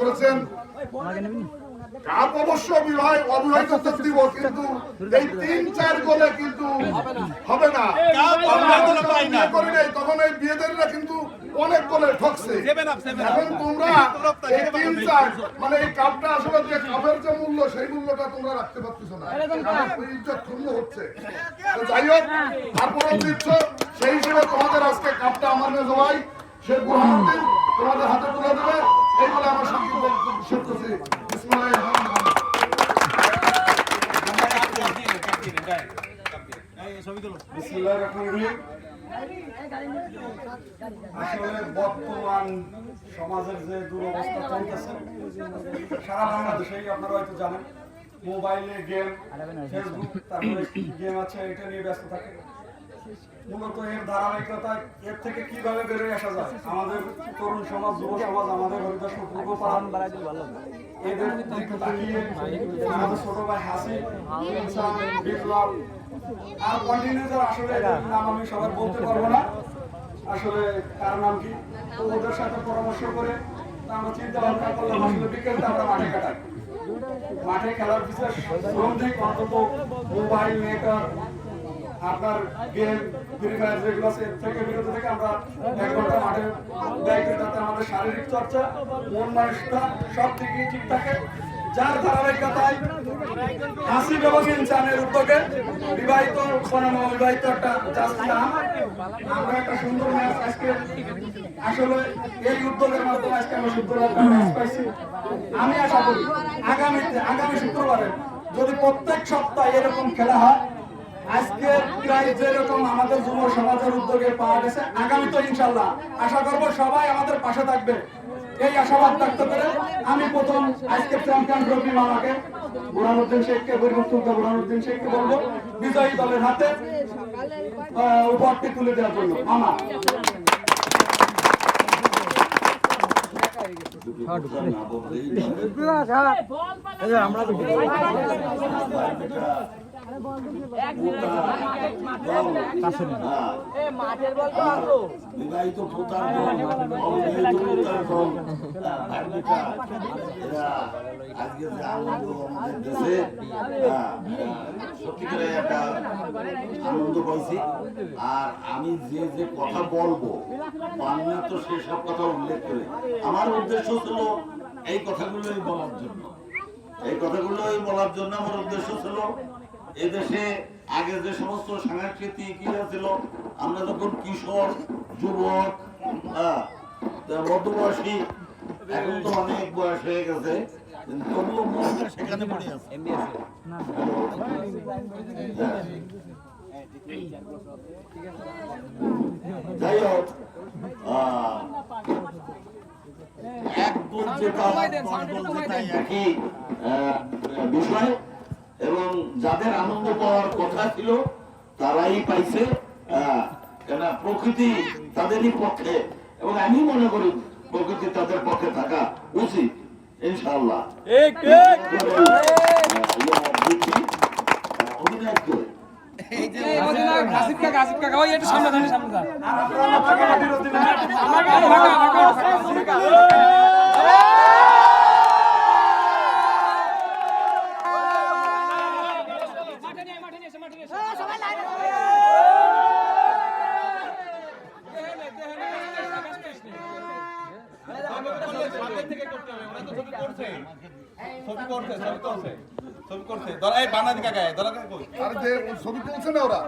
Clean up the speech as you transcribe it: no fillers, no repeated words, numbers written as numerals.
করেছেন। কাপ অবশ্য অবিবাহিতদের দিব, কিন্তু এই 3-4 গোলে কিন্তু হবে না। করি নাই তখন এই বিয়েদেররা কিন্তু অনেক গোলে ঠকছে। এখন তোমরা এই 3-4 মানে এই কাপটা আসলে যে কাপের যে মূল্য সেই মূল্যটা তোমরা রাখতে পারতেছো না, ইজ্জত ক্ষুণ্ণ হচ্ছে। যাই হোক, তারপরে দিচ্ছ সেই হিসেবে তোমাদের আজকে কাপটা আমার মেজো ভাই সে বুরহানুদ্দিন তোমাদের হাতে তুলে দেবে। এই বলে আমার সংক্ষিপ্ত শেষ করছি। আসলে বর্তমান সমাজের যে দুরবস্থা চলতেছে সারা বাংলাদেশেই আপনারা হয়তো জানেন, মোবাইলে গেম, ফেসবুক, তারপরে গেম আছে, এটা নিয়ে ব্যস্ত থাকে। মূলত এর ধারাবাহিকতা এর থেকে কিভাবে বেরোয় আসা যায়, আমাদের তরুণ সমাজ, যুব সমাজ, আমাদের হরিদাস এদের দিকে তাকিয়ে আমাদের ছোট ভাই হাসি, বিপ্লব আর কন্টিনিউ যারা, আসলে এদের নাম আমি সবার বলতে পারবো না, আসলে কার নাম কি, তো ওদের সাথে পরামর্শ করে আমরা চিন্তা ভাবনা করলাম আসলে বিকেলটা আমরা মাঠে কাটাই। মাঠে খেলার বিশেষ শ্রম দিক, অন্তত মোবাইল নেটওয়ার্ক, আপনার গেম, ফ্রি ফায়ার যেগুলো আছে এর থেকে বিরত থেকে আমরা 1 ঘন্টা মাঠে ব্যয় করি, যাতে আমাদের শারীরিক চর্চা, মন মানসিকতা সব দিকেই ঠিক থাকে। যার ধারাবাহিকতায় হাসিব এবং ইনসানের উদ্যোগে বিবাহিত বনাম অবিবাহিত একটা জার্সি নাম, আমরা একটা সুন্দর ম্যাচ আজকে আসলে এই উদ্যোগের মাধ্যমে আজকে আমরা সুন্দর একটা ম্যাচ পাইছি। আমি আশা করি আগামী শুক্রবারে যদি প্রত্যেক সপ্তাহে এরকম খেলা হয়, আজকে প্রায় যেরকম আমাদের যুব সমাজের উদ্যোগে পাওয়া গেছে, আগামী তো ইনশাল্লাহ আশা করবো সবাই আমাদের পাশে থাকবে, এই আশাবাদ ব্যক্ত করে আমি প্রথম আজকে চ্যাম্পিয়ন ট্রফি মামাকে বুরহানুদ্দিন শেখকে, বুরহানুদ্দিন শেখকে বলবো বিজয়ী দলের হাতে উপহারটি তুলে দেওয়ার জন্য। মামা বিবাহিত আজকে যে আনন্দ আমাদের দেশে, সত্যিকারে একটা আনন্দ পাইছি। আর আমি যে যে কথা বলবো বাংলা তো সেসব কথা উল্লেখ করে আমার উদ্দেশ্য ছিল এই কথাগুলোই বলার জন্য, আমার উদ্দেশ্য ছিল এদেশে আগে যে সমস্ত সাংস্কৃতিক ইয়ে ছিল, আমরা যখন কিশোর, যুবক, মধ্যবয়সী, এখন তো অনেক বয়স হয়ে গেছে, তবুও মনটা সেখানে পড়ে আছে। যাই হোক, একদম যেটা একই বিষয়, এবং যাদের আনন্দ পাওয়ার কথা ছিল তারাই পাইছে। প্রকৃতি তাদেরই পক্ষে, এবং আমি মনে করি প্রকৃতি তাদের পক্ষে থাকা উচিত ইনশাআল্লাহ। অধিনায়ক ছবি তুলছে না ওরা।